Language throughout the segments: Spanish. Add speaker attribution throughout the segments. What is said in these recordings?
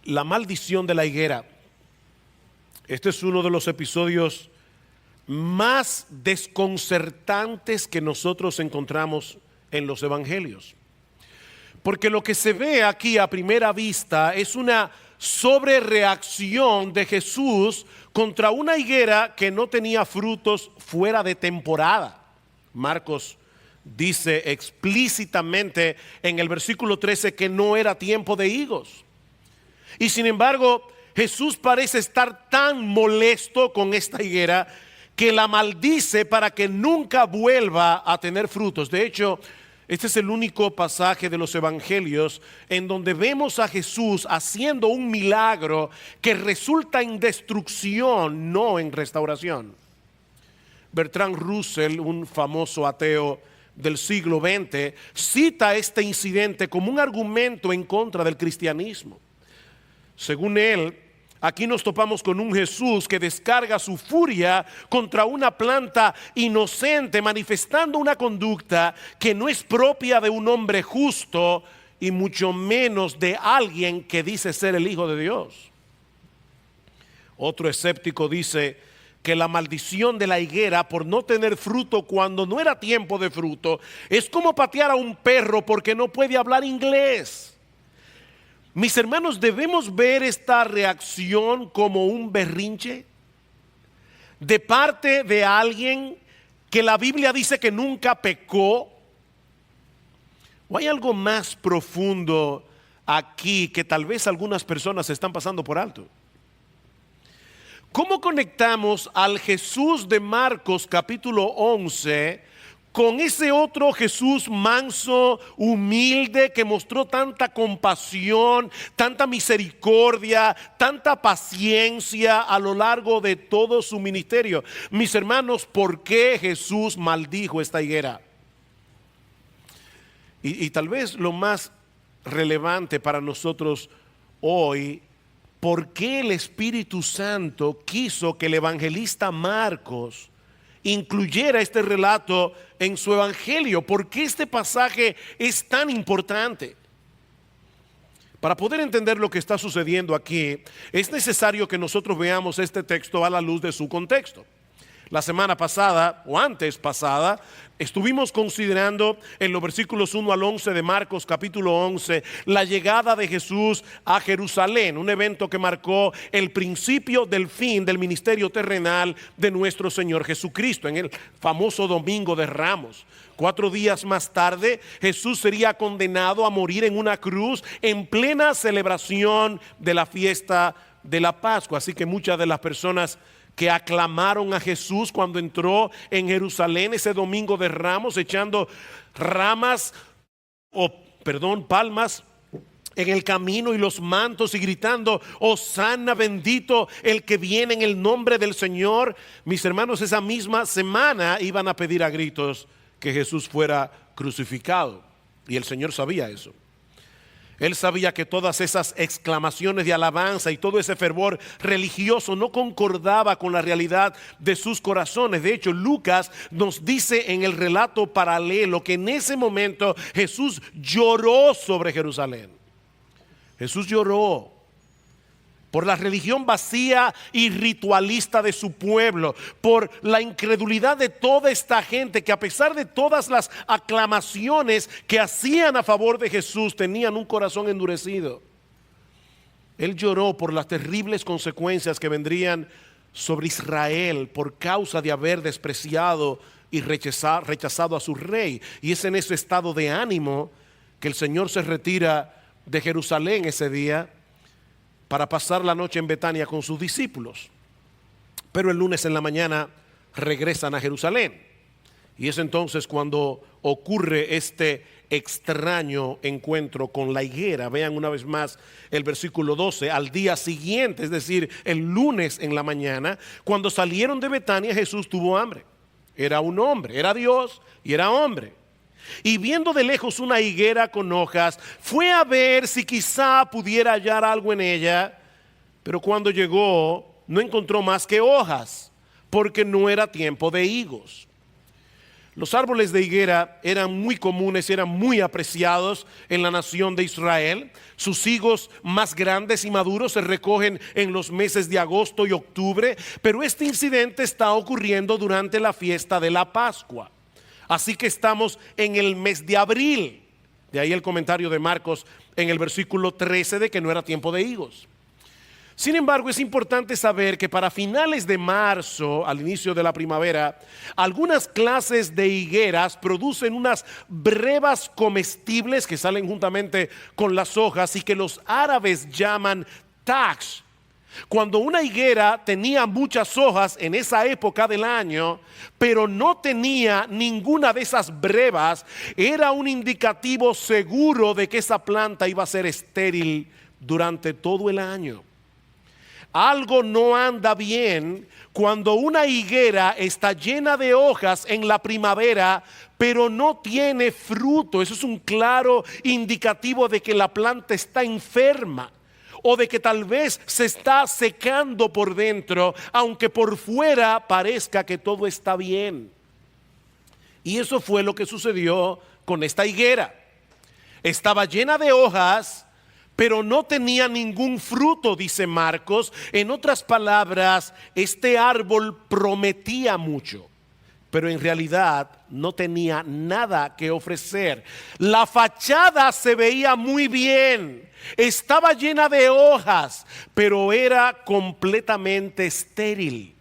Speaker 1: La maldición de la higuera. Este es uno de los episodios más desconcertantes que nosotros encontramos en los evangelios. Porque lo que se ve aquí a primera vista es una sobrereacción de Jesús contra una higuera que no tenía frutos fuera de temporada. Marcos dice explícitamente en el versículo 13 que no era tiempo de higos. Y sin embargo, Jesús parece estar tan molesto con esta higuera que la maldice para que nunca vuelva a tener frutos. De hecho, este es el único pasaje de los evangelios en donde vemos a Jesús haciendo un milagro que resulta en destrucción, no en restauración. Bertrand Russell, un famoso ateo del siglo XX, cita este incidente como un argumento en contra del cristianismo. Según él, aquí nos topamos con un Jesús que descarga su furia contra una planta inocente, manifestando una conducta que no es propia de un hombre justo y mucho menos de alguien que dice ser el Hijo de Dios. Otro escéptico dice que la maldición de la higuera por no tener fruto cuando no era tiempo de fruto es como patear a un perro porque no puede hablar inglés. Mis hermanos, ¿debemos ver esta reacción como un berrinche de parte de alguien que la Biblia dice que nunca pecó? ¿O hay algo más profundo aquí que tal vez algunas personas están pasando por alto? ¿Cómo conectamos al Jesús de Marcos capítulo 11 con ese otro Jesús manso, humilde, que mostró tanta compasión, tanta misericordia, tanta paciencia a lo largo de todo su ministerio? Mis hermanos, ¿por qué Jesús maldijo esta higuera? Y tal vez lo más relevante para nosotros hoy, ¿por qué el Espíritu Santo quiso que el evangelista Marcos incluyera este relato en su evangelio? ¿Por qué este pasaje es tan importante? Para poder entender lo que está sucediendo aquí, es necesario que nosotros veamos este texto a la luz de su contexto. La semana pasada, o antes pasada, estuvimos considerando en los versículos 1 al 11 de Marcos capítulo 11 la llegada de Jesús a Jerusalén, un evento que marcó el principio del fin del ministerio terrenal de nuestro Señor Jesucristo, en el famoso Domingo de Ramos. 4 días más tarde, Jesús sería condenado a morir en una cruz en plena celebración de la fiesta de la Pascua. Así que muchas de las personas que aclamaron a Jesús cuando entró en Jerusalén ese Domingo de Ramos, echando palmas en el camino y los mantos y gritando: Hosana, bendito el que viene en el nombre del Señor. Mis hermanos, esa misma semana iban a pedir a gritos que Jesús fuera crucificado, y el Señor sabía eso. Él sabía que todas esas exclamaciones de alabanza y todo ese fervor religioso no concordaba con la realidad de sus corazones. De hecho, Lucas nos dice en el relato paralelo que en ese momento Jesús lloró sobre Jerusalén. Jesús lloró por la religión vacía y ritualista de su pueblo, por la incredulidad de toda esta gente que, a pesar de todas las aclamaciones que hacían a favor de Jesús, tenían un corazón endurecido. Él lloró por las terribles consecuencias que vendrían sobre Israel por causa de haber despreciado y rechazado a su rey. Y es en ese estado de ánimo que el Señor se retira de Jerusalén ese día para pasar la noche en Betania con sus discípulos. Pero el lunes en la mañana regresan a Jerusalén. Y es entonces cuando ocurre este extraño encuentro con la higuera. Vean una vez más el versículo 12. Al día siguiente, es decir, el lunes en la mañana, cuando salieron de Betania, Jesús tuvo hambre. Era un hombre, era Dios y era hombre. Y viendo de lejos una higuera con hojas, fue a ver si quizá pudiera hallar algo en ella. Pero cuando llegó, no encontró más que hojas, porque no era tiempo de higos. Los árboles de higuera eran muy comunes, eran muy apreciados en la nación de Israel. Sus higos más grandes y maduros se recogen en los meses de agosto y octubre, pero este incidente está ocurriendo durante la fiesta de la Pascua. Así que estamos en el mes de abril. De ahí el comentario de Marcos en el versículo 13 de que no era tiempo de higos. Sin embargo, es importante saber que para finales de marzo, al inicio de la primavera, algunas clases de higueras producen unas brevas comestibles que salen juntamente con las hojas y que los árabes llaman tax. Cuando una higuera tenía muchas hojas en esa época del año, pero no tenía ninguna de esas brevas, era un indicativo seguro de que esa planta iba a ser estéril durante todo el año. Algo no anda bien cuando una higuera está llena de hojas en la primavera, pero no tiene fruto. Eso es un claro indicativo de que la planta está enferma o de que tal vez se está secando por dentro, aunque por fuera parezca que todo está bien. Y eso fue lo que sucedió con esta higuera. Estaba llena de hojas, pero no tenía ningún fruto, dice Marcos. En otras palabras, este árbol prometía mucho, pero en realidad no tenía nada que ofrecer. La fachada se veía muy bien, estaba llena de hojas, pero era completamente estéril.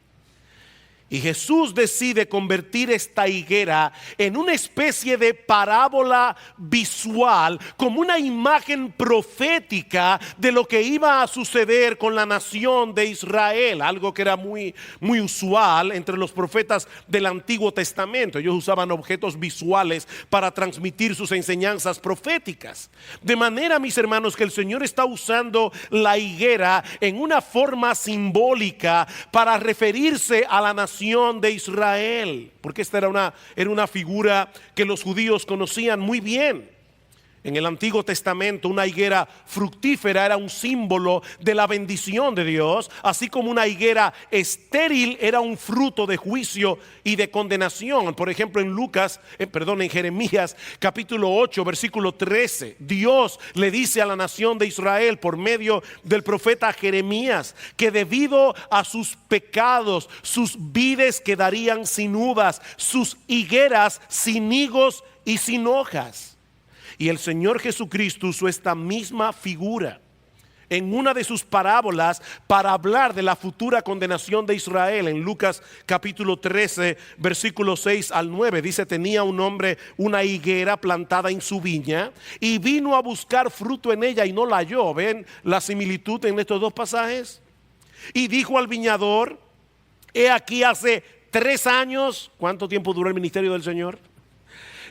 Speaker 1: Y Jesús decide convertir esta higuera en una especie de parábola visual, como una imagen profética de lo que iba a suceder con la nación de Israel, algo que era muy usual entre los profetas del Antiguo Testamento. Ellos usaban objetos visuales para transmitir sus enseñanzas proféticas. De manera, mis hermanos, que el Señor está usando la higuera en una forma simbólica para referirse a la nación de Israel, porque esta era una figura que los judíos conocían muy bien. En el Antiguo Testamento, una higuera fructífera era un símbolo de la bendición de Dios, así como una higuera estéril era un fruto de juicio y de condenación. Por ejemplo, en Jeremías capítulo 8, versículo 13, Dios le dice a la nación de Israel por medio del profeta Jeremías que debido a sus pecados, sus vides quedarían sin uvas, sus higueras sin higos y sin hojas. Y el Señor Jesucristo usó esta misma figura en una de sus parábolas para hablar de la futura condenación de Israel. En Lucas capítulo 13, versículos 6 al 9, dice: tenía un hombre una higuera plantada en su viña y vino a buscar fruto en ella y no la halló. ¿Ven la similitud en estos dos pasajes? Y dijo al viñador: he aquí hace 3 años, ¿cuánto tiempo duró el ministerio del Señor?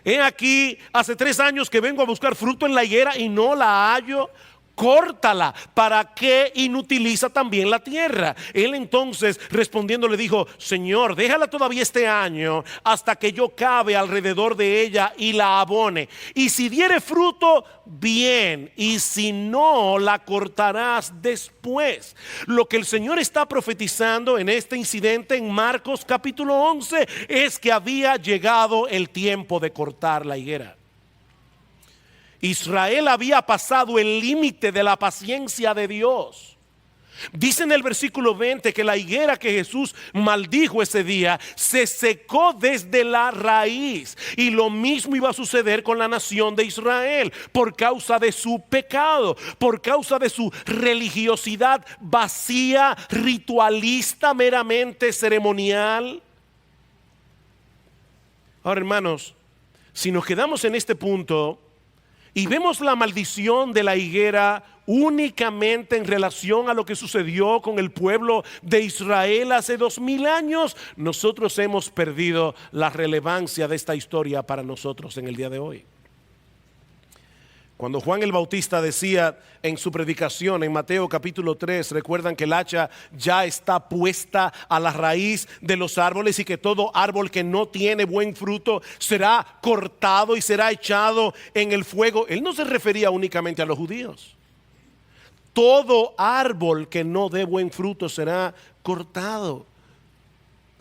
Speaker 1: He aquí, hace 3 años que vengo a buscar fruto en la higuera y no la hallo. Córtala, ¿para qué inutiliza también la tierra? Él entonces respondiendo le dijo: Señor, déjala todavía este año hasta que yo cabe alrededor de ella y la abone. Y si diere fruto, bien, y si no, la cortarás después. Lo que el Señor está profetizando en este incidente en Marcos capítulo 11 es que había llegado el tiempo de cortar la higuera. Israel había pasado el límite de la paciencia de Dios. Dice en el versículo 20 que la higuera que Jesús maldijo ese día se secó desde la raíz. Y lo mismo iba a suceder con la nación de Israel por causa de su pecado, por causa de su religiosidad vacía, ritualista, meramente ceremonial. Ahora, hermanos, si nos quedamos en este punto y vemos la maldición de la higuera únicamente en relación a lo que sucedió con el pueblo de Israel hace 2000 años, nosotros hemos perdido la relevancia de esta historia para nosotros en el día de hoy. Cuando Juan el Bautista decía en su predicación en Mateo capítulo 3, recuerdan que el hacha ya está puesta a la raíz de los árboles y que todo árbol que no tiene buen fruto será cortado y será echado en el fuego. Él no se refería únicamente a los judíos. Todo árbol que no dé buen fruto será cortado.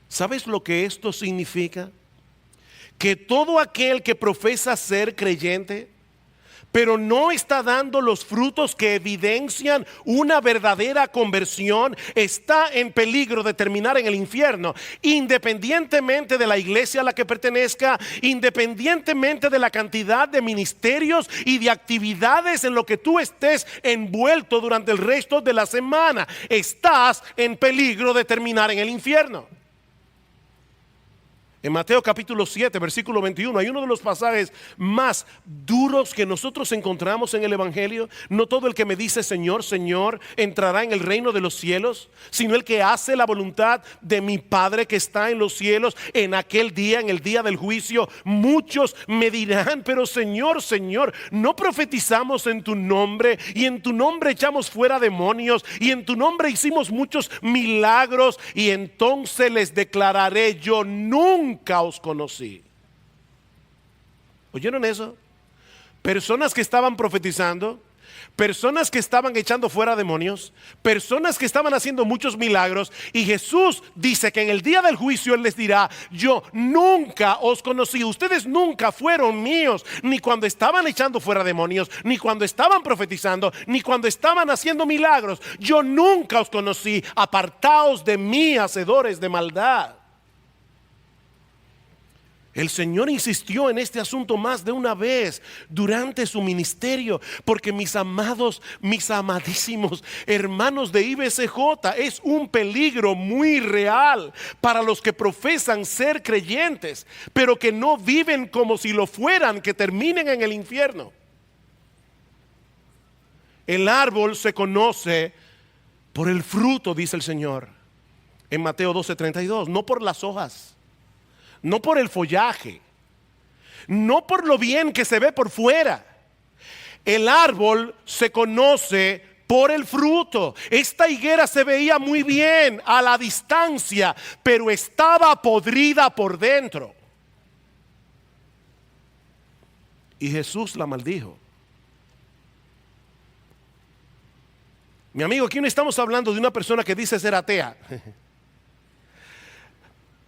Speaker 1: ¿Sabes lo que esto significa? que todo aquel que profesa ser creyente, pero no está dando los frutos que evidencian una verdadera conversión, está en peligro de terminar en el infierno, independientemente de la iglesia a la que pertenezca, independientemente de la cantidad de ministerios y de actividades en lo que tú estés envuelto durante el resto de la semana. Estás en peligro de terminar en el infierno. En Mateo capítulo 7, versículo 21, hay uno de los pasajes más duros que nosotros encontramos en el Evangelio. No todo el que me dice Señor, Señor, entrará en el reino de los cielos, sino el que hace la voluntad de mi Padre que está en los cielos. En aquel día, en el día del juicio, muchos me dirán, pero Señor, Señor, ¿no profetizamos en tu nombre? Y en tu nombre echamos fuera demonios, y en tu nombre hicimos muchos milagros. Y entonces les declararé, yo nunca os conocí. ¿Oyeron eso? Personas que estaban profetizando, personas que estaban echando fuera demonios, personas que estaban haciendo muchos milagros, y Jesús dice que en el día del juicio Él les dirá, yo nunca os conocí, ustedes nunca fueron míos, ni cuando estaban echando fuera demonios, ni cuando estaban profetizando, ni cuando estaban haciendo milagros. Yo nunca os conocí, apartaos de mí, hacedores de maldad. El Señor insistió en este asunto más de una vez durante su ministerio, porque mis amados, mis amadísimos hermanos de IBCJ, es un peligro muy real para los que profesan ser creyentes, pero que no viven como si lo fueran, que terminen en el infierno. El árbol se conoce por el fruto, dice el Señor en Mateo 12:32, no por las hojas, no por el follaje, no por lo bien que se ve por fuera. El árbol se conoce por el fruto. Esta higuera se veía muy bien a la distancia, pero estaba podrida por dentro. Y Jesús la maldijo. Mi amigo, aquí no estamos hablando de una persona que dice ser atea.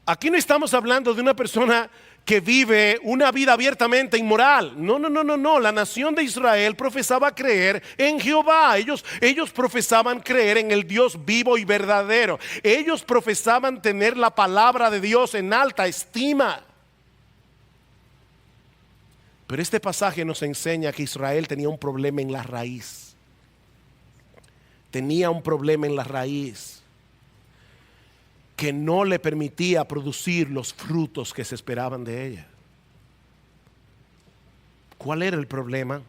Speaker 1: Aquí no estamos hablando de una persona que vive una vida abiertamente inmoral. No. La nación de Israel profesaba creer en Jehová. Ellos profesaban creer en el Dios vivo y verdadero. Ellos profesaban tener la palabra de Dios en alta estima. Pero este pasaje nos enseña que Israel tenía un problema en la raíz. Tenía un problema en la raíz que no le permitía producir los frutos que se esperaban de ella. ¿Cuál era el problema?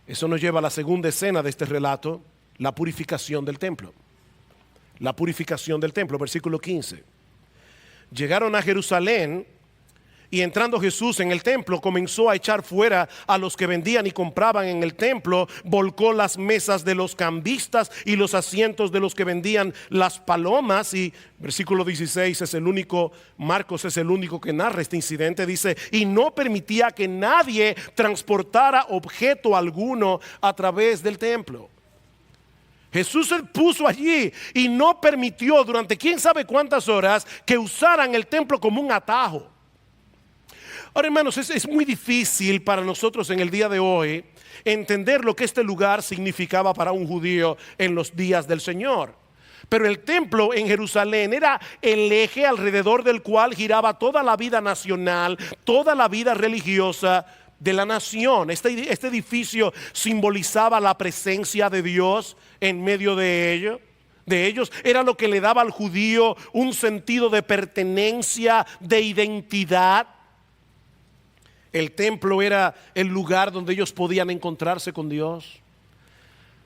Speaker 1: Eso nos lleva a la segunda escena de este relato, la purificación del templo. La purificación del templo, versículo 15. Llegaron a Jerusalén, y entrando Jesús en el templo, comenzó a echar fuera a los que vendían y compraban en el templo, volcó las mesas de los cambistas y los asientos de los que vendían las palomas. Y versículo 16 es el único, Marcos es el único que narra este incidente. Dice, y no permitía que nadie transportara objeto alguno a través del templo. Jesús se puso allí y no permitió durante quién sabe cuántas horas que usaran el templo como un atajo. Ahora, hermanos, es muy difícil para nosotros en el día de hoy entender lo que este lugar significaba para un judío en los días del Señor. Pero el templo en Jerusalén era el eje alrededor del cual giraba toda la vida nacional, toda la vida religiosa de la nación. Este edificio simbolizaba la presencia de Dios en medio de ellos. Era lo que le daba al judío un sentido de pertenencia, de identidad. El templo era el lugar donde ellos podían encontrarse con Dios,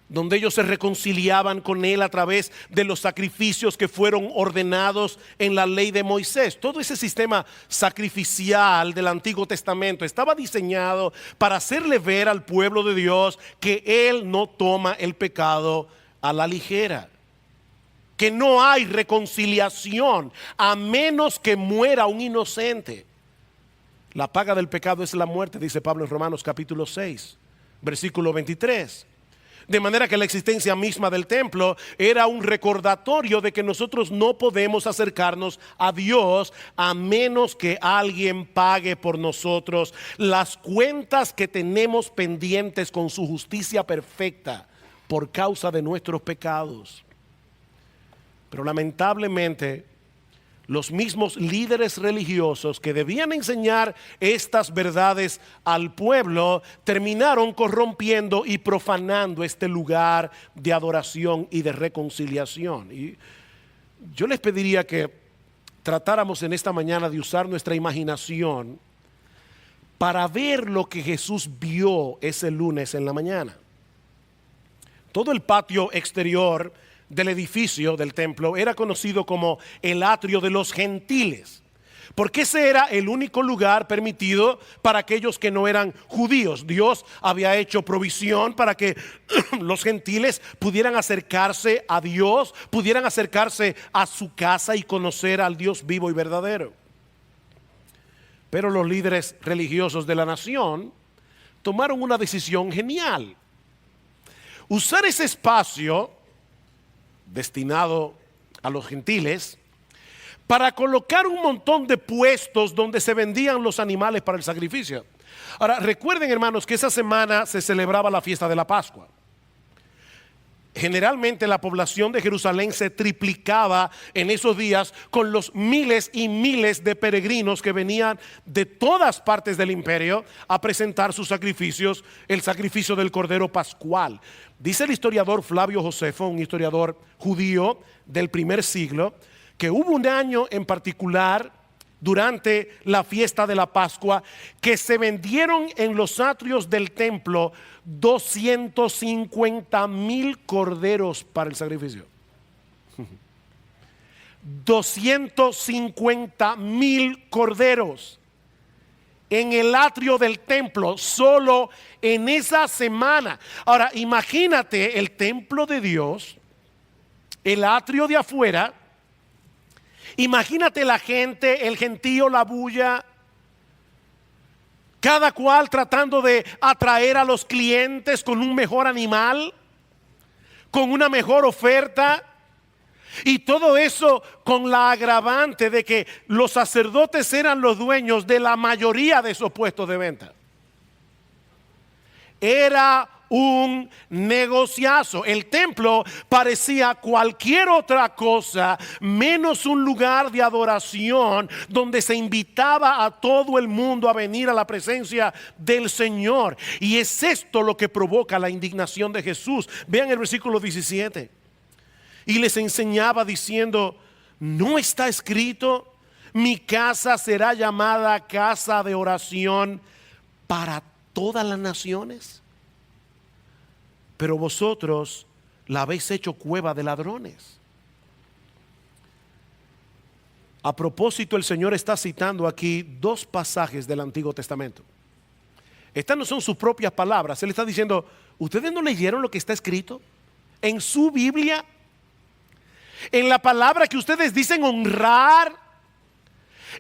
Speaker 1: donde ellos se reconciliaban con Él a través de los sacrificios que fueron ordenados en la ley de Moisés. Todo ese sistema sacrificial del Antiguo Testamento estaba diseñado para hacerle ver al pueblo de Dios que Él no toma el pecado a la ligera, que no hay reconciliación a menos que muera un inocente. La paga del pecado es la muerte, dice Pablo en Romanos capítulo 6, versículo 23. De manera que la existencia misma del templo era un recordatorio de que nosotros no podemos acercarnos a Dios a menos que alguien pague por nosotros las cuentas que tenemos pendientes con su justicia perfecta por causa de nuestros pecados. Pero lamentablemente, los mismos líderes religiosos que debían enseñar estas verdades al pueblo terminaron corrompiendo y profanando este lugar de adoración y de reconciliación. Y yo les pediría que tratáramos en esta mañana de usar nuestra imaginación para ver lo que Jesús vio ese lunes en la mañana. Todo el patio exterior del edificio del templo era conocido como el atrio de los gentiles, porque ese era el único lugar permitido para aquellos que no eran judíos. Dios había hecho provisión para que los gentiles pudieran acercarse a Dios, pudieran acercarse a su casa y conocer al Dios vivo y verdadero. Pero los líderes religiosos de la nación tomaron una decisión genial: usar ese espacio destinado a los gentiles para colocar un montón de puestos donde se vendían los animales para el sacrificio. Ahora, recuerden, hermanos, que esa semana se celebraba la fiesta de la Pascua. Generalmente la población de Jerusalén se triplicaba en esos días con los miles y miles de peregrinos que venían de todas partes del imperio a presentar sus sacrificios, el sacrificio del Cordero Pascual. Dice el historiador Flavio Josefo, un historiador judío del primer siglo, que hubo un año en particular durante la fiesta de la Pascua que se vendieron en los atrios del templo 250,000 corderos para el sacrificio. 250,000 corderos en el atrio del templo solo en esa semana. Ahora imagínate el templo de Dios, el atrio de afuera. Imagínate la gente, el gentío, la bulla, cada cual tratando de atraer a los clientes con un mejor animal, con una mejor oferta, y todo eso con la agravante de que los sacerdotes eran los dueños de la mayoría de esos puestos de venta. Era un negociazo. El templo parecía cualquier otra cosa menos un lugar de adoración donde se invitaba a todo el mundo a venir a la presencia del Señor. Y es esto lo que provoca la indignación de Jesús. Vean el versículo 17. Y les enseñaba diciendo: ¿no está escrito, mi casa será llamada casa de oración para todas las naciones? Pero vosotros la habéis hecho cueva de ladrones. A propósito, el Señor está citando aquí dos pasajes del Antiguo Testamento. Estas no son sus propias palabras. Él está diciendo: ¿ustedes no leyeron lo que está escrito en su Biblia? En la palabra que ustedes dicen honrar,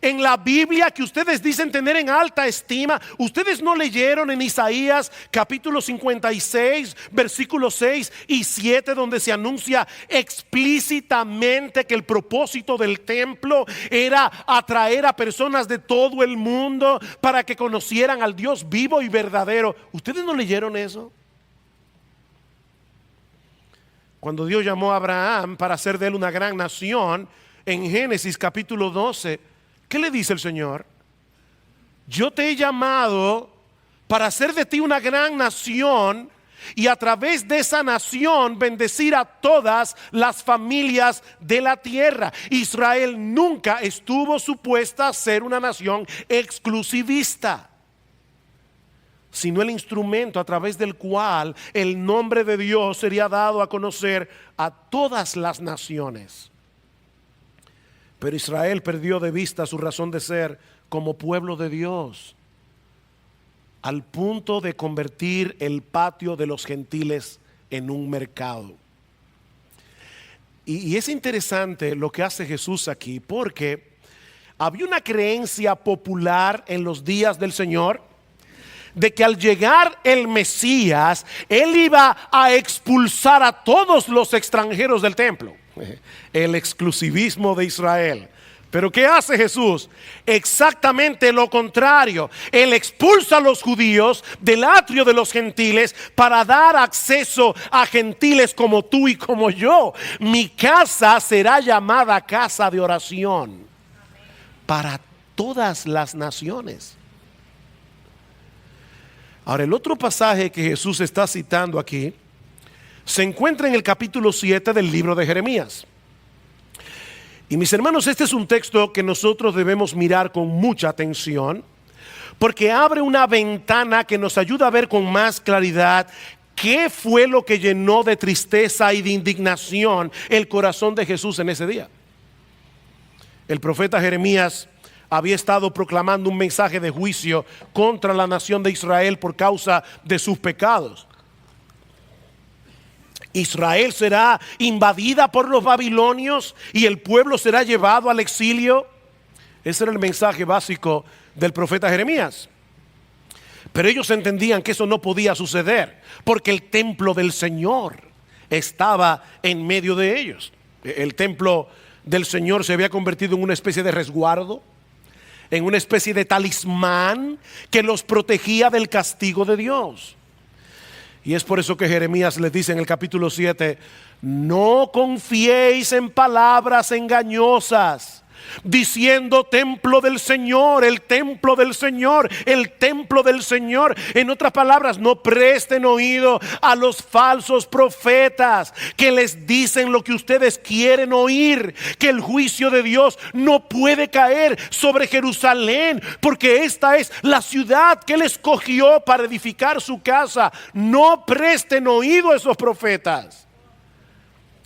Speaker 1: en la Biblia que ustedes dicen tener en alta estima. ¿Ustedes no leyeron en Isaías capítulo 56 versículos 6 y 7 donde se anuncia explícitamente que el propósito del templo era atraer a personas de todo el mundo para que conocieran al Dios vivo y verdadero? ¿Ustedes no leyeron eso? Cuando Dios llamó a Abraham para hacer de él una gran nación, en Génesis capítulo 12, ¿qué le dice el Señor? Yo te he llamado para hacer de ti una gran nación y a través de esa nación bendecir a todas las familias de la tierra. Israel nunca estuvo supuesta a ser una nación exclusivista, sino el instrumento a través del cual el nombre de Dios sería dado a conocer a todas las naciones. Pero Israel perdió de vista su razón de ser como pueblo de Dios, al punto de convertir el patio de los gentiles en un mercado. Y es interesante lo que hace Jesús aquí, porque había una creencia popular en los días del Señor de que al llegar el Mesías, él iba a expulsar a todos los extranjeros del templo. El exclusivismo de Israel. Pero ¿qué hace Jesús? Exactamente lo contrario. Él expulsa a los judíos del atrio de los gentiles para dar acceso a gentiles como tú y como yo. Mi casa será llamada casa de oración para todas las naciones. Ahora, el otro pasaje que Jesús está citando aquí se encuentra en el capítulo 7 del libro de Jeremías. Y mis hermanos, este es un texto que nosotros debemos mirar con mucha atención, porque abre una ventana que nos ayuda a ver con más claridad qué fue lo que llenó de tristeza y de indignación el corazón de Jesús en ese día. El profeta Jeremías había estado proclamando un mensaje de juicio contra la nación de Israel por causa de sus pecados. Israel será invadida por los babilonios y el pueblo será llevado al exilio. Ese era el mensaje básico del profeta Jeremías. Pero ellos entendían que eso no podía suceder porque el templo del Señor estaba en medio de ellos. El templo del Señor se había convertido en una especie de resguardo, en una especie de talismán que los protegía del castigo de Dios. Y es por eso que Jeremías les dice en el capítulo 7, no confiéis en palabras engañosas, diciendo templo del Señor, el templo del Señor, el templo del Señor. En otras palabras, no presten oído a los falsos profetas que les dicen lo que ustedes quieren oír, que el juicio de Dios no puede caer sobre Jerusalén, porque esta es la ciudad que Él escogió para edificar su casa. No presten oído a esos profetas.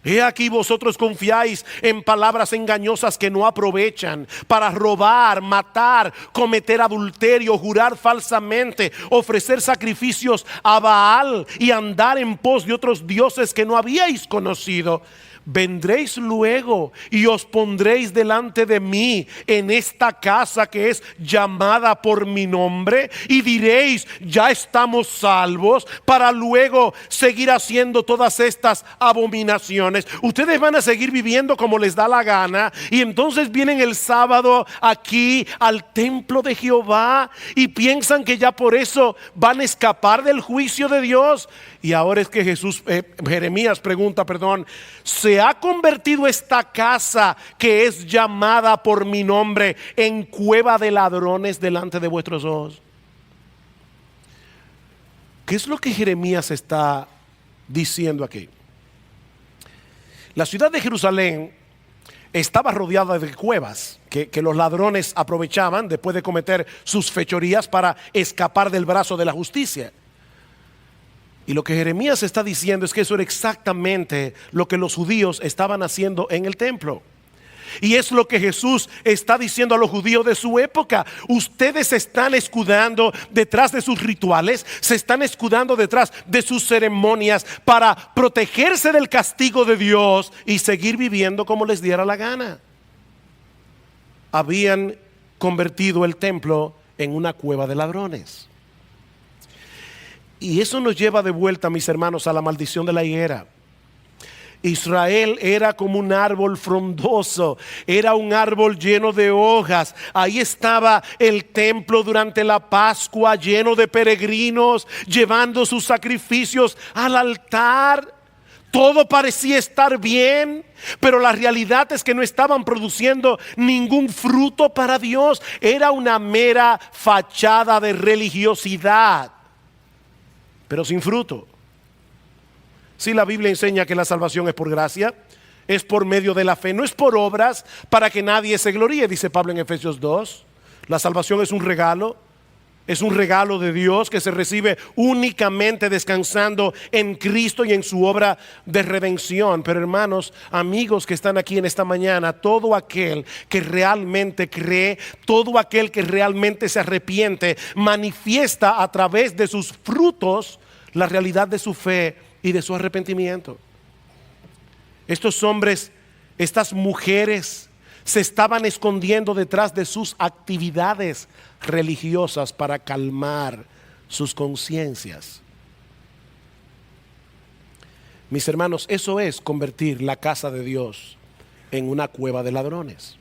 Speaker 1: He aquí vosotros confiáis en palabras engañosas que no aprovechan para robar, matar, cometer adulterio, jurar falsamente, ofrecer sacrificios a Baal y andar en pos de otros dioses que no habíais conocido. Vendréis luego y os pondréis delante de mí en esta casa que es llamada por mi nombre y diréis, ya estamos salvos, para luego seguir haciendo todas estas abominaciones. Ustedes van a seguir viviendo como les da la gana y entonces vienen el sábado aquí al templo de Jehová y piensan que ya por eso van a escapar del juicio de Dios. Y ahora es que Jeremías pregunta, ¿se ha convertido esta casa que es llamada por mi nombre en cueva de ladrones delante de vuestros ojos? ¿Qué es lo que Jeremías está diciendo aquí? La ciudad de Jerusalén estaba rodeada de cuevas que los ladrones aprovechaban después de cometer sus fechorías para escapar del brazo de la justicia. Y lo que Jeremías está diciendo es que eso era exactamente lo que los judíos estaban haciendo en el templo. Y es lo que Jesús está diciendo a los judíos de su época. Ustedes se están escudando detrás de sus rituales, se están escudando detrás de sus ceremonias para protegerse del castigo de Dios y seguir viviendo como les diera la gana. Habían convertido el templo en una cueva de ladrones. Y eso nos lleva de vuelta, mis hermanos, a la maldición de la higuera. Israel era como un árbol frondoso, era un árbol lleno de hojas. Ahí estaba el templo durante la Pascua, lleno de peregrinos, llevando sus sacrificios al altar. Todo parecía estar bien, pero la realidad es que no estaban produciendo ningún fruto para Dios. Era una mera fachada de religiosidad, pero sin fruto. Si la Biblia enseña que la salvación es por gracia, es por medio de la fe, no es por obras para que nadie se gloríe, dice Pablo en Efesios 2. La salvación es un regalo de Dios que se recibe únicamente descansando en Cristo y en su obra de redención. Pero hermanos, amigos que están aquí en esta mañana, todo aquel que realmente cree, todo aquel que realmente se arrepiente, manifiesta a través de sus frutos la realidad de su fe y de su arrepentimiento. Estos hombres, estas mujeres se estaban escondiendo detrás de sus actividades religiosas para calmar sus conciencias. Mis hermanos, eso es convertir la casa de Dios en una cueva de ladrones.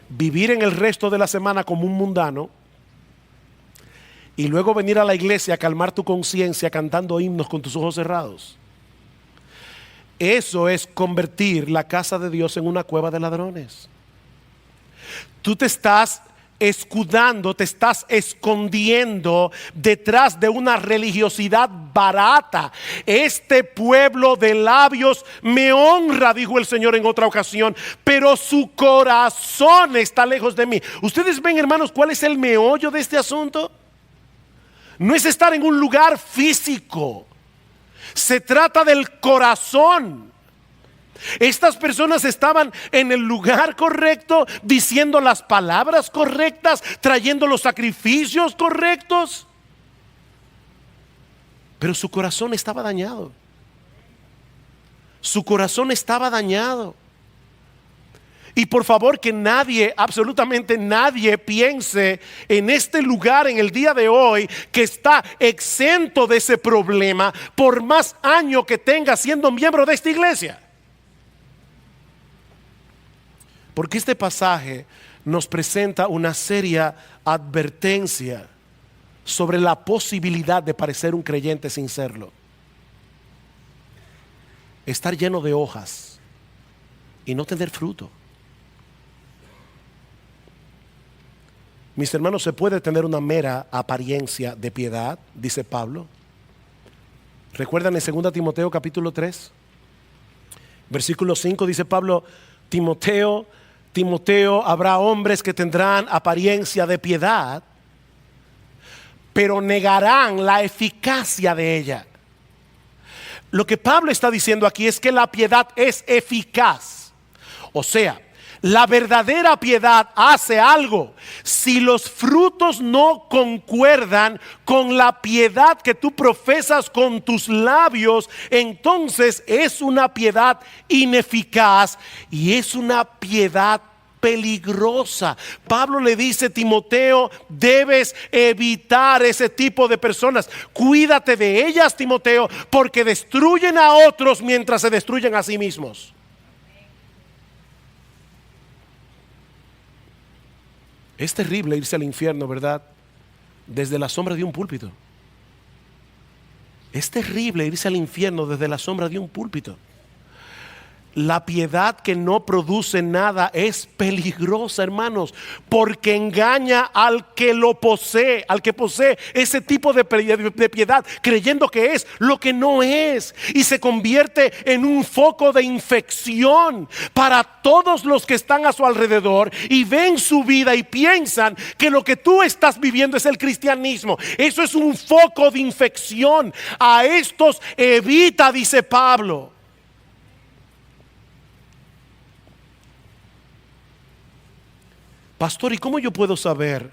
Speaker 1: Vivir en el resto de la semana como un mundano y luego venir a la iglesia a calmar tu conciencia cantando himnos con tus ojos cerrados. Eso es convertir la casa de Dios en una cueva de ladrones. Tú te estás escudando, te estás escondiendo detrás de una religiosidad barata. Este pueblo de labios me honra, dijo el Señor en otra ocasión, pero su corazón está lejos de mí. Ustedes ven, hermanos, cuál es el meollo de este asunto. No es estar en un lugar físico, se trata del corazón. Estas personas estaban en el lugar correcto, diciendo las palabras correctas, trayendo los sacrificios correctos, pero su corazón estaba dañado. Su corazón estaba dañado. Y por favor, que nadie, absolutamente nadie, piense en este lugar en el día de hoy que está exento de ese problema por más años que tenga siendo miembro de esta iglesia. Porque este pasaje nos presenta una seria advertencia sobre la posibilidad de parecer un creyente sin serlo. Estar lleno de hojas y no tener fruto. Mis hermanos, ¿se puede tener una mera apariencia de piedad? Dice Pablo. ¿Recuerdan en 2 Timoteo capítulo 3? Versículo 5 dice Pablo: Timoteo, habrá hombres que tendrán apariencia de piedad, pero negarán la eficacia de ella. Lo que Pablo está diciendo aquí es que la piedad es eficaz. O sea, la verdadera piedad hace algo. Si los frutos no concuerdan con la piedad que tú profesas con tus labios, entonces es una piedad ineficaz y es una piedad peligrosa. Pablo le dice: Timoteo, debes evitar ese tipo de personas. Cuídate de ellas, Timoteo, porque destruyen a otros mientras se destruyen a sí mismos. Es terrible irse al infierno, ¿verdad? Desde la sombra de un púlpito. Es terrible irse al infierno desde la sombra de un púlpito. La piedad que no produce nada es peligrosa, hermanos, porque engaña al que lo posee, al que posee ese tipo de piedad, creyendo que es lo que no es, y se convierte en un foco de infección para todos los que están a su alrededor y ven su vida y piensan que lo que tú estás viviendo es el cristianismo. Eso es un foco de infección. A estos evita, dice Pablo. Pastor, ¿y cómo yo puedo saber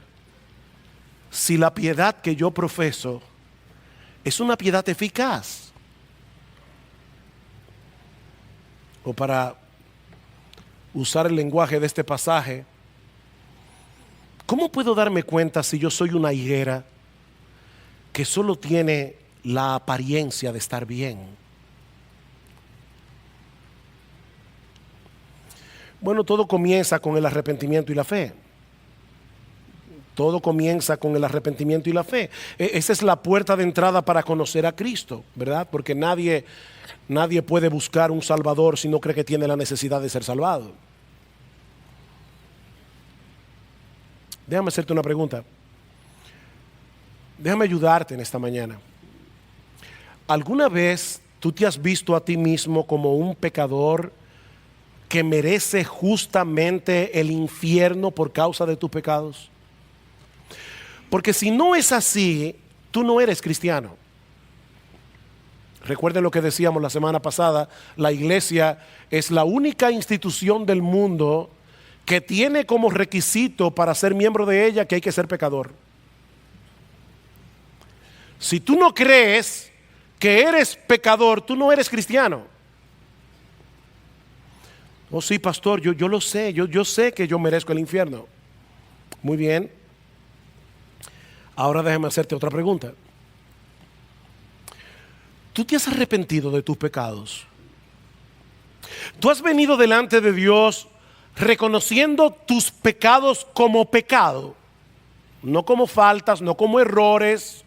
Speaker 1: si la piedad que yo profeso es una piedad eficaz? O para usar el lenguaje de este pasaje, ¿cómo puedo darme cuenta si yo soy una higuera que solo tiene la apariencia de estar bien? Bueno, todo comienza con el arrepentimiento y la fe. Todo comienza con el arrepentimiento y la fe. Esa es la puerta de entrada para conocer a Cristo, ¿verdad? Porque nadie puede buscar un Salvador si no cree que tiene la necesidad de ser salvado. Déjame hacerte una pregunta. Déjame ayudarte en esta mañana. ¿Alguna vez tú te has visto a ti mismo como un pecador que merece justamente el infierno por causa de tus pecados? Porque si no es así, tú no eres cristiano. Recuerden lo que decíamos la semana pasada: la iglesia es la única institución del mundo que tiene como requisito para ser miembro de ella que hay que ser pecador. Si tú no crees que eres pecador, tú no eres cristiano. Oh sí, pastor, yo lo sé, yo sé que yo merezco el infierno. Muy bien. Ahora déjame hacerte otra pregunta. ¿Tú te has arrepentido de tus pecados? ¿Tú has venido delante de Dios reconociendo tus pecados como pecado? No como faltas, no como errores,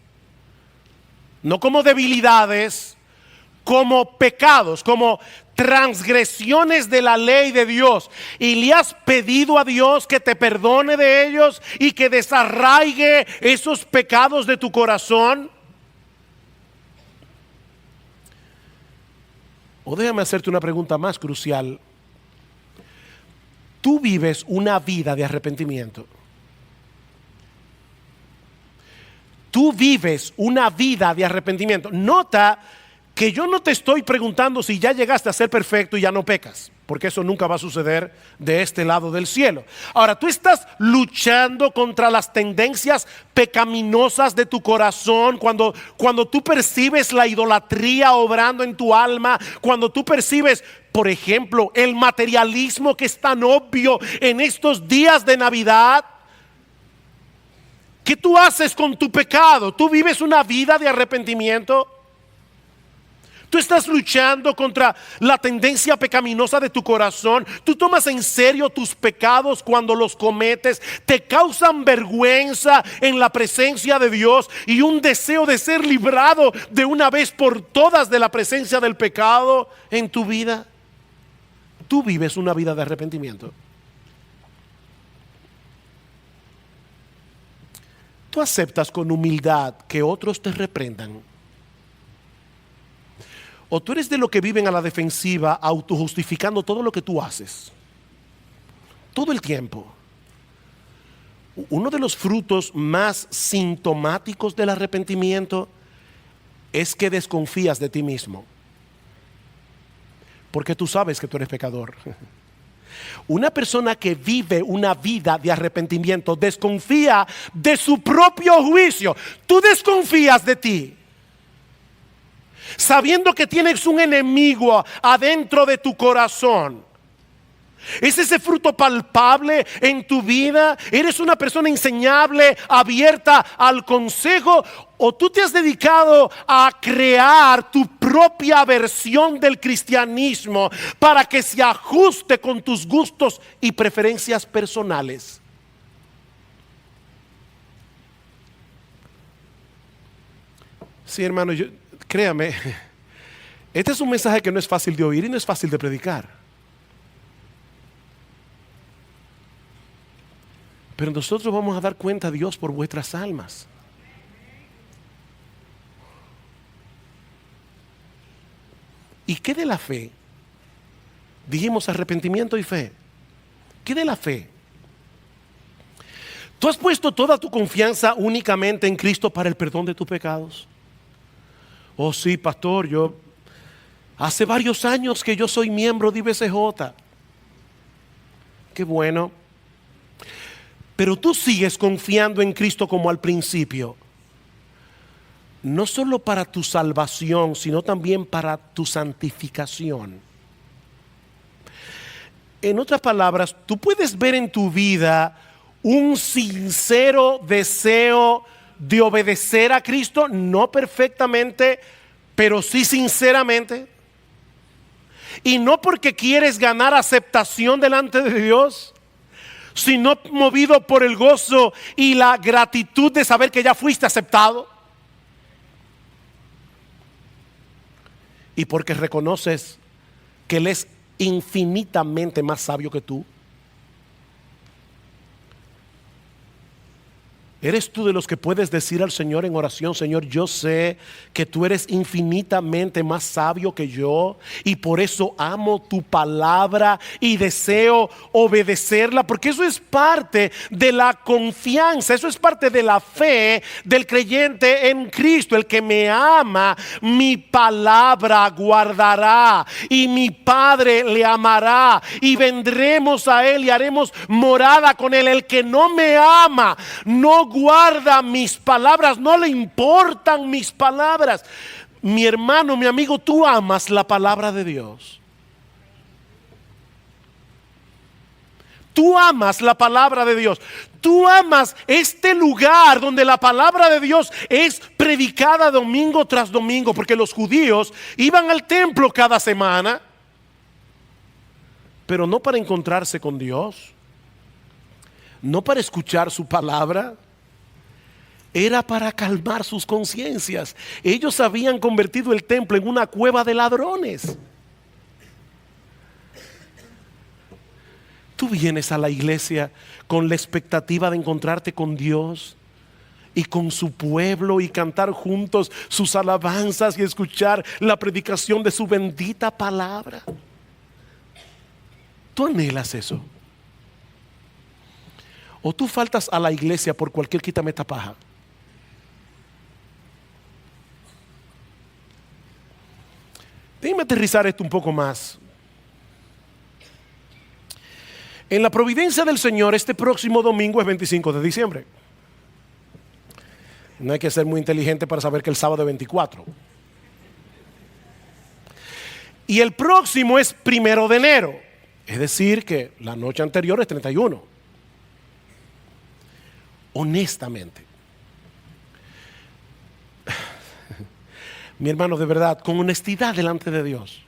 Speaker 1: no como debilidades, como pecados, como transgresiones de la ley de Dios. Y le has pedido a Dios que te perdone de ellos y que desarraigue esos pecados de tu corazón. O déjame hacerte una pregunta más crucial. ¿Tú vives una vida de arrepentimiento? Tú vives una vida de arrepentimiento. Nota que yo no te estoy preguntando si ya llegaste a ser perfecto y ya no pecas, porque eso nunca va a suceder de este lado del cielo. Ahora, tú estás luchando contra las tendencias pecaminosas de tu corazón, cuando tú percibes la idolatría obrando en tu alma, cuando tú percibes, por ejemplo, el materialismo que es tan obvio en estos días de Navidad. ¿Qué tú haces con tu pecado? ¿Tú vives una vida de arrepentimiento? Tú estás luchando contra la tendencia pecaminosa de tu corazón. Tú tomas en serio tus pecados cuando los cometes. Te causan vergüenza en la presencia de Dios y un deseo de ser librado de una vez por todas de la presencia del pecado en tu vida. Tú vives una vida de arrepentimiento. Tú aceptas con humildad que otros te reprendan. O tú eres de los que viven a la defensiva, autojustificando todo lo que tú haces. Todo el tiempo. Uno de los frutos más sintomáticos del arrepentimiento es que desconfías de ti mismo. Porque tú sabes que tú eres pecador. Una persona que vive una vida de arrepentimiento desconfía de su propio juicio. Tú desconfías de ti, sabiendo que tienes un enemigo adentro de tu corazón. ¿Es ese fruto palpable en tu vida? ¿Eres una persona enseñable, abierta al consejo? ¿O tú te has dedicado a crear tu propia versión del cristianismo para que se ajuste con tus gustos y preferencias personales? Sí, hermano, créame, este es un mensaje que no es fácil de oír y no es fácil de predicar. Pero nosotros vamos a dar cuenta a Dios por vuestras almas. ¿Y qué de la fe? Dijimos arrepentimiento y fe. ¿Qué de la fe? ¿Tú has puesto toda tu confianza únicamente en Cristo para el perdón de tus pecados? Oh sí, pastor, yo hace varios años que yo soy miembro de IBCJ. Qué bueno. Pero tú sigues confiando en Cristo como al principio. No solo para tu salvación, sino también para tu santificación. En otras palabras, tú puedes ver en tu vida un sincero deseo de obedecer a Cristo, no perfectamente, pero sí sinceramente. Y no porque quieres ganar aceptación delante de Dios, sino movido por el gozo y la gratitud de saber que ya fuiste aceptado. Y porque reconoces que Él es infinitamente más sabio que tú. ¿Eres tú de los que puedes decir al Señor en oración: Señor, yo sé que tú eres infinitamente más sabio que yo y por eso amo tu palabra y deseo obedecerla? Porque eso es parte de la confianza, eso es parte de la fe del creyente en Cristo. El que me ama, mi palabra guardará y mi Padre le amará y vendremos a Él y haremos morada con Él. El que no me ama, no guarda mis palabras, no le importan mis palabras. Mi hermano, mi amigo, tú amas la palabra de Dios. Tú amas la palabra de Dios. Tú amas este lugar donde la palabra de Dios es predicada domingo tras domingo, porque los judíos iban al templo cada semana, pero no para encontrarse con Dios, no para escuchar su palabra. Era para calmar sus conciencias. Ellos habían convertido el templo en una cueva de ladrones. Tú vienes a la iglesia con la expectativa de encontrarte con Dios y con su pueblo y cantar juntos sus alabanzas y escuchar la predicación de su bendita palabra. ¿Tú anhelas eso? ¿O tú faltas a la iglesia por cualquier quitametapaja? Déjame aterrizar esto un poco más. En la providencia del Señor, este próximo domingo es 25 de diciembre. No hay que ser muy inteligente para saber que el sábado es 24. Y el próximo es 1 de enero. Es decir, que la noche anterior es 31. Honestamente, mi hermano, de verdad, con honestidad delante de Dios,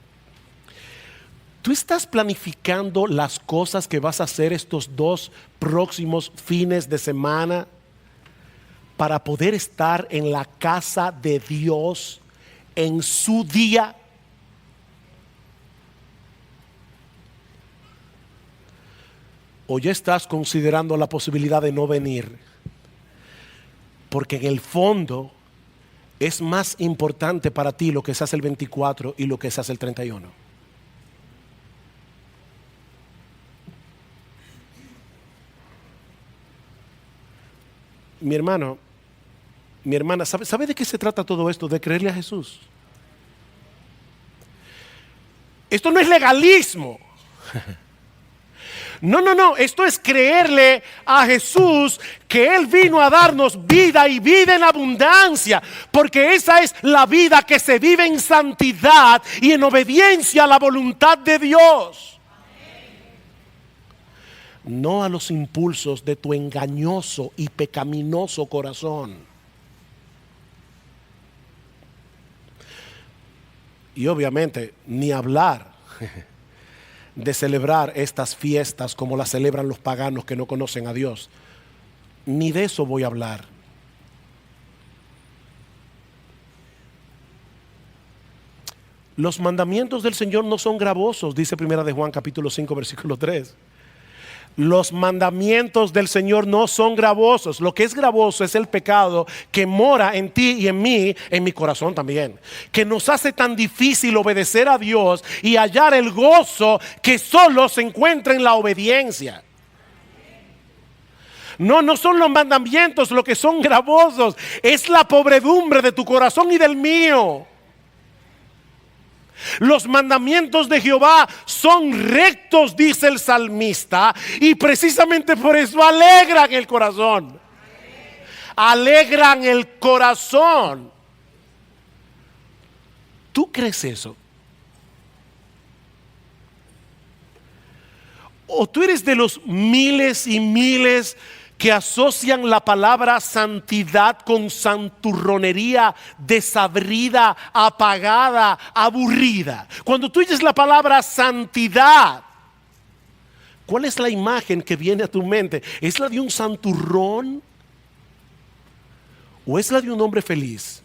Speaker 1: ¿tú estás planificando las cosas que vas a hacer estos 2 próximos fines de semana para poder estar en la casa de Dios en su día? ¿O ya estás considerando la posibilidad de no venir? Porque en el fondo es más importante para ti lo que se hace el 24 y lo que se hace el 31. Mi hermano, mi hermana, ¿sabe de qué se trata todo esto? De creerle a Jesús. Esto no es legalismo. No, esto es creerle a Jesús que Él vino a darnos vida y vida en abundancia, porque esa es la vida que se vive en santidad y en obediencia a la voluntad de Dios. No a los impulsos de tu engañoso y pecaminoso corazón. Y obviamente ni hablar de celebrar estas fiestas como las celebran los paganos que no conocen a Dios. Ni de eso voy a hablar. Los mandamientos del Señor no son gravosos, dice 1 de Juan capítulo 5 versículo 3. Los mandamientos del Señor no son gravosos. Lo que es gravoso es el pecado que mora en ti y en mí, en mi corazón también, que nos hace tan difícil obedecer a Dios y hallar el gozo que solo se encuentra en la obediencia. No son los mandamientos lo que son gravosos, es la pobredumbre de tu corazón y del mío. Los mandamientos de Jehová son rectos, dice el salmista, y precisamente por eso alegran el corazón. Alegran el corazón. ¿Tú crees eso? ¿O tú eres de los miles y miles que asocian la palabra santidad con santurronería desabrida, apagada, aburrida? Cuando tú dices la palabra santidad, ¿cuál es la imagen que viene a tu mente? ¿Es la de un santurrón? ¿O es la de un hombre feliz?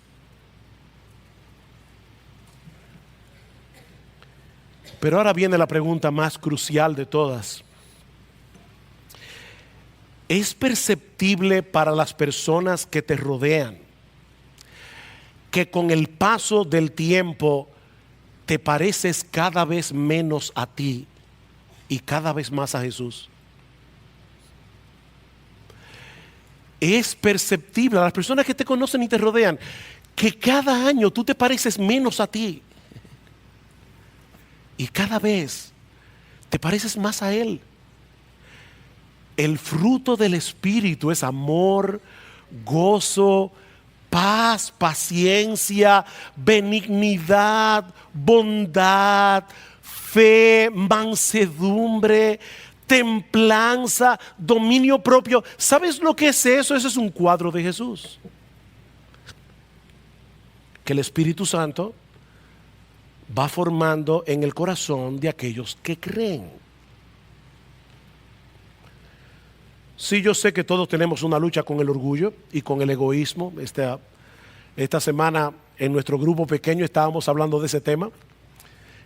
Speaker 1: Pero ahora viene la pregunta más crucial de todas. ¿Es perceptible para las personas que te rodean que con el paso del tiempo te pareces cada vez menos a ti y cada vez más a Jesús? Es perceptible a las personas que te conocen y te rodean que cada año tú te pareces menos a ti y cada vez te pareces más a Él. El fruto del Espíritu es amor, gozo, paz, paciencia, benignidad, bondad, fe, mansedumbre, templanza, dominio propio. ¿Sabes lo que es eso? Ese es un cuadro de Jesús. Que el Espíritu Santo va formando en el corazón de aquellos que creen. Sí, yo sé que todos tenemos una lucha con el orgullo y con el egoísmo. Esta semana en nuestro grupo pequeño estábamos hablando de ese tema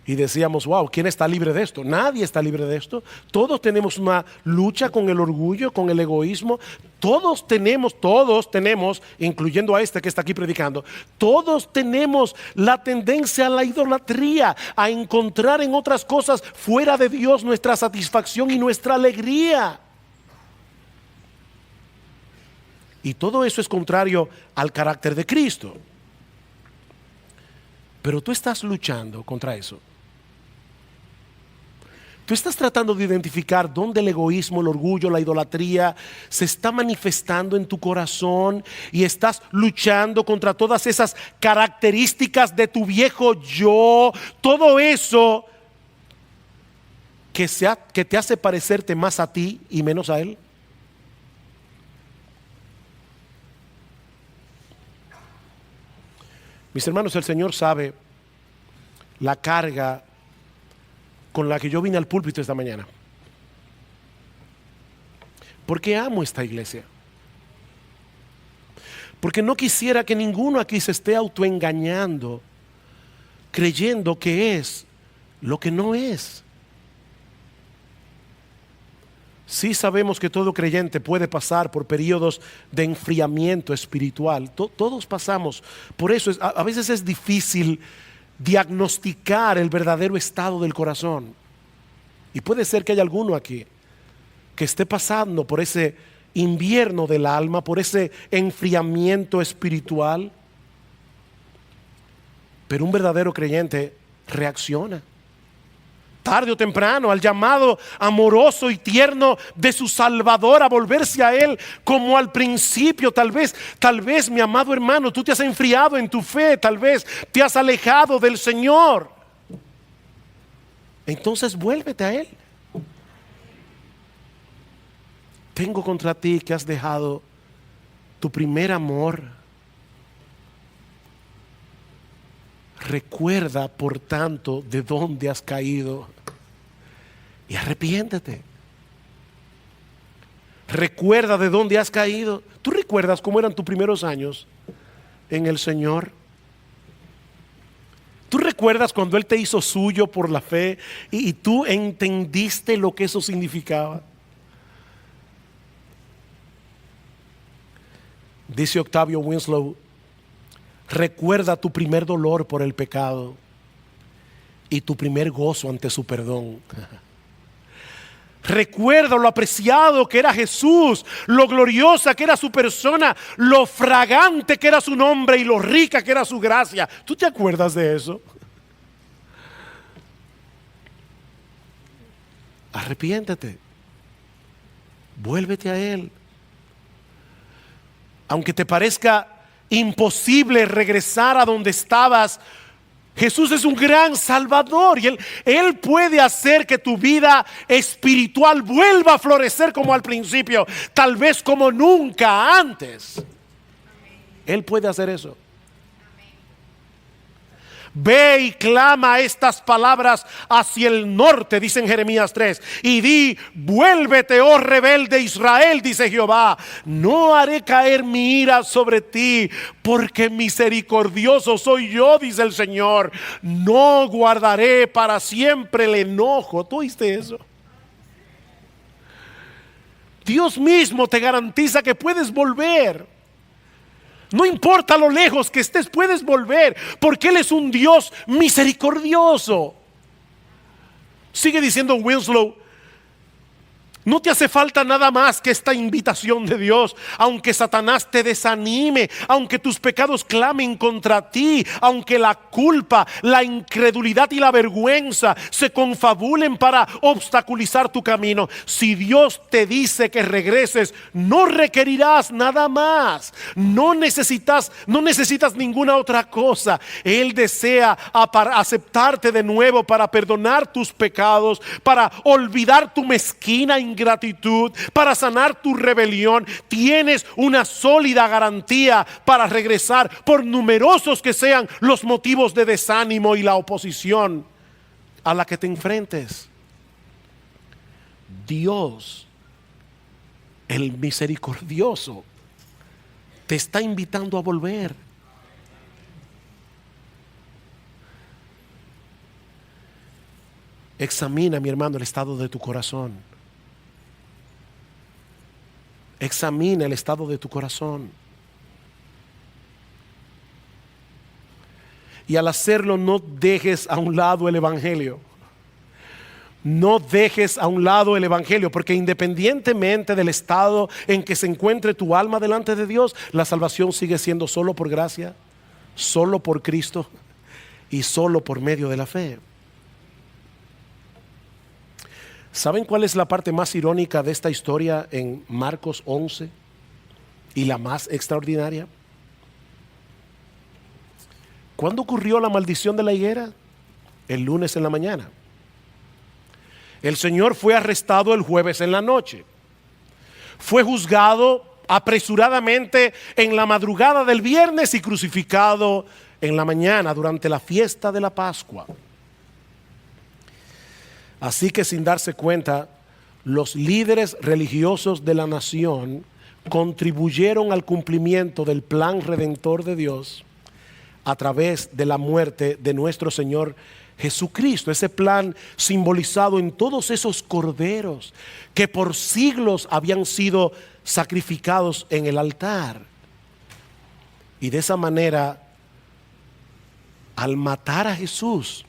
Speaker 1: y decíamos, wow, ¿quién está libre de esto? Nadie está libre de esto. Todos tenemos una lucha con el orgullo, con el egoísmo. Todos tenemos, incluyendo a este que está aquí predicando, todos tenemos la tendencia a la idolatría, a encontrar en otras cosas fuera de Dios nuestra satisfacción y nuestra alegría. Y todo eso es contrario al carácter de Cristo. Pero tú estás luchando contra eso. Tú estás tratando de identificar dónde el egoísmo, el orgullo, la idolatría se está manifestando en tu corazón y estás luchando contra todas esas características de tu viejo yo, todo eso que te hace parecerte más a ti y menos a Él. Mis hermanos, el Señor sabe la carga con la que yo vine al púlpito esta mañana. Porque amo esta iglesia. Porque no quisiera que ninguno aquí se esté autoengañando, creyendo que es lo que no es. Sí sabemos que todo creyente puede pasar por periodos de enfriamiento espiritual. Todos pasamos. Por eso a veces es difícil diagnosticar el verdadero estado del corazón. Y puede ser que haya alguno aquí que esté pasando por ese invierno del alma, por ese enfriamiento espiritual. Pero un verdadero creyente reacciona tarde o temprano al llamado amoroso y tierno de su Salvador a volverse a Él como al principio. Tal vez mi amado hermano, tú te has enfriado en tu fe, tal vez te has alejado del Señor. Entonces vuélvete a Él. Tengo contra ti que has dejado tu primer amor. Recuerda, por tanto, de dónde has caído y arrepiéntete. Recuerda de dónde has caído. ¿Tú recuerdas cómo eran tus primeros años en el Señor? ¿Tú recuerdas cuando Él te hizo suyo por la fe y tú entendiste lo que eso significaba? Dice Octavio Winslow: recuerda tu primer dolor por el pecado y tu primer gozo ante su perdón. Recuerda lo apreciado que era Jesús, lo gloriosa que era su persona, lo fragante que era su nombre y lo rica que era su gracia. ¿Tú te acuerdas de eso? Arrepiéntete. Vuélvete a Él. Aunque te parezca imposible regresar a donde estabas, Jesús es un gran Salvador y Él puede hacer que tu vida espiritual vuelva a florecer como al principio, tal vez como nunca antes. Él puede hacer eso. Ve y clama estas palabras hacia el norte, dice en Jeremías 3, y di: vuélvete, oh rebelde Israel, dice Jehová, no haré caer mi ira sobre ti, porque misericordioso soy yo, dice el Señor, no guardaré para siempre el enojo. ¿Tú oíste eso? Dios mismo te garantiza que puedes volver. No importa lo lejos que estés, puedes volver, porque Él es un Dios misericordioso. Sigue diciendo Winslow: No te hace falta nada más que esta invitación de Dios. Aunque Satanás te desanime, aunque tus pecados clamen contra ti, aunque la culpa, la incredulidad y la vergüenza se confabulen para obstaculizar tu camino, si Dios te dice que regreses, no requerirás nada más. No necesitas ninguna otra cosa. Él desea aceptarte de nuevo para perdonar tus pecados, para olvidar tu mezquina ingratitud, para sanar tu rebelión. Tienes una sólida garantía para regresar, por numerosos que sean los motivos de desánimo y la oposición a la que te enfrentes. Dios, el misericordioso, te está invitando a volver. Examina, mi hermano, el estado de tu corazón. Examina el estado de tu corazón. Y al hacerlo, no dejes a un lado el evangelio. No dejes a un lado el evangelio, porque independientemente del estado en que se encuentre tu alma delante de Dios, la salvación sigue siendo solo por gracia, solo por Cristo y solo por medio de la fe. ¿Saben cuál es la parte más irónica de esta historia en Marcos 11 y la más extraordinaria? ¿Cuándo ocurrió la maldición de la higuera? El lunes en la mañana. El Señor fue arrestado el jueves en la noche. Fue juzgado apresuradamente en la madrugada del viernes y crucificado en la mañana durante la fiesta de la Pascua. Así que, sin darse cuenta, los líderes religiosos de la nación contribuyeron al cumplimiento del plan redentor de Dios a través de la muerte de nuestro Señor Jesucristo. Ese plan simbolizado en todos esos corderos que por siglos habían sido sacrificados en el altar. Y de esa manera, al matar a Jesús,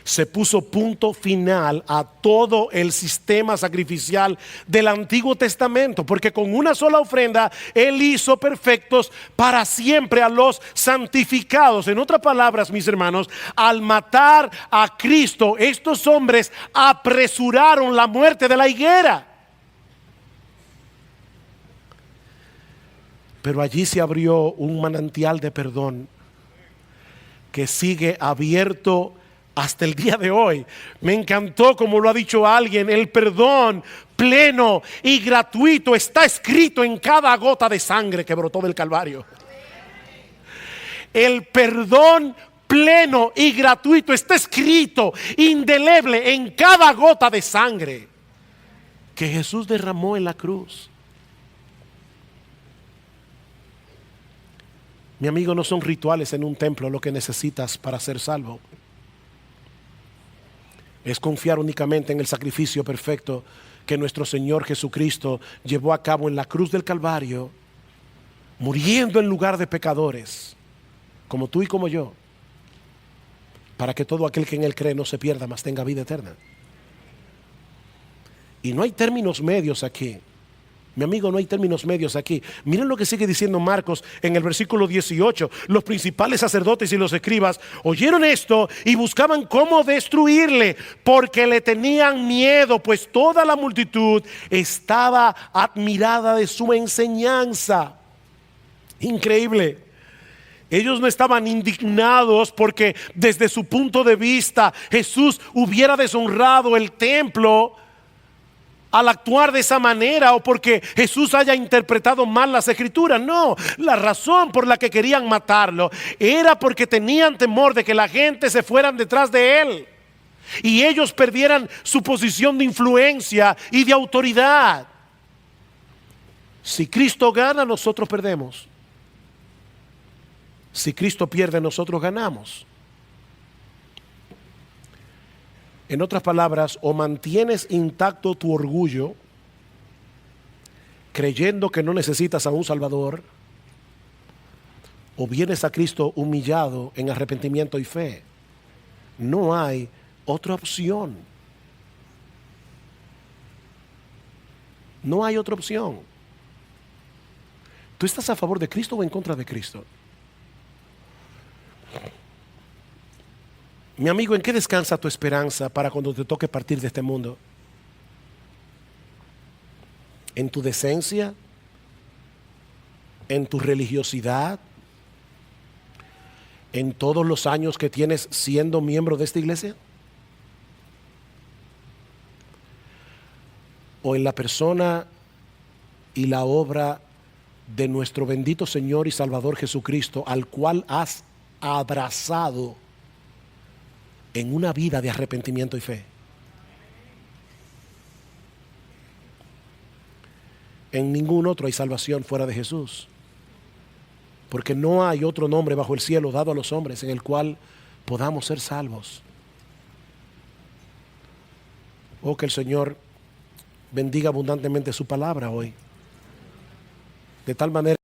Speaker 1: se puso punto final a todo el sistema sacrificial del Antiguo Testamento, porque con una sola ofrenda Él hizo perfectos para siempre a los santificados. En otras palabras, mis hermanos, al matar a Cristo, estos hombres apresuraron la muerte de la higuera. Pero allí se abrió un manantial de perdón que sigue abierto hasta el día de hoy. Me encantó como lo ha dicho alguien: el perdón pleno y gratuito está escrito en cada gota de sangre que brotó del Calvario. El perdón pleno y gratuito está escrito indeleble en cada gota de sangre que Jesús derramó en la cruz. Mi amigo, no son rituales en un templo lo que necesitas para ser salvo. Es confiar únicamente en el sacrificio perfecto que nuestro Señor Jesucristo llevó a cabo en la cruz del Calvario, muriendo en lugar de pecadores, como tú y como yo, para que todo aquel que en Él cree no se pierda, mas tenga vida eterna. Y no hay términos medios aquí. Mi amigo, no hay términos medios aquí. Miren lo que sigue diciendo Marcos en el versículo 18. Los principales sacerdotes y los escribas oyeron esto y buscaban cómo destruirle, porque le tenían miedo, pues toda la multitud estaba admirada de su enseñanza. Increíble. Ellos no estaban indignados porque desde su punto de vista Jesús hubiera deshonrado el templo al actuar de esa manera, o porque Jesús haya interpretado mal las escrituras. No, la razón por la que querían matarlo era porque tenían temor de que la gente se fueran detrás de él y ellos perdieran su posición de influencia y de autoridad. Si Cristo gana, nosotros perdemos. Si Cristo pierde, nosotros ganamos. En otras palabras, o mantienes intacto tu orgullo, creyendo que no necesitas a un Salvador, o vienes a Cristo humillado en arrepentimiento y fe. No hay otra opción. No hay otra opción. ¿Tú estás a favor de Cristo o en contra de Cristo? Mi amigo, ¿en qué descansa tu esperanza para cuando te toque partir de este mundo? ¿En tu decencia? ¿En tu religiosidad? ¿En todos los años que tienes siendo miembro de esta iglesia? ¿O en la persona y la obra de nuestro bendito Señor y Salvador Jesucristo, al cual has abrazado en una vida de arrepentimiento y fe? En ningún otro hay salvación fuera de Jesús, porque no hay otro nombre bajo el cielo dado a los hombres en el cual podamos ser salvos. Oh, que el Señor bendiga abundantemente su palabra hoy, de tal manera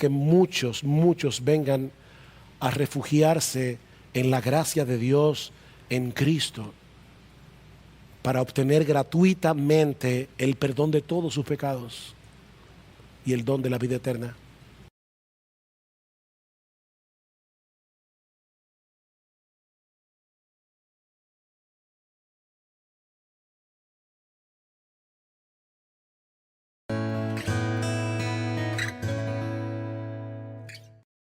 Speaker 1: que muchos vengan a refugiarse en la gracia de Dios en Cristo para obtener gratuitamente el perdón de todos sus pecados y el don de la vida eterna.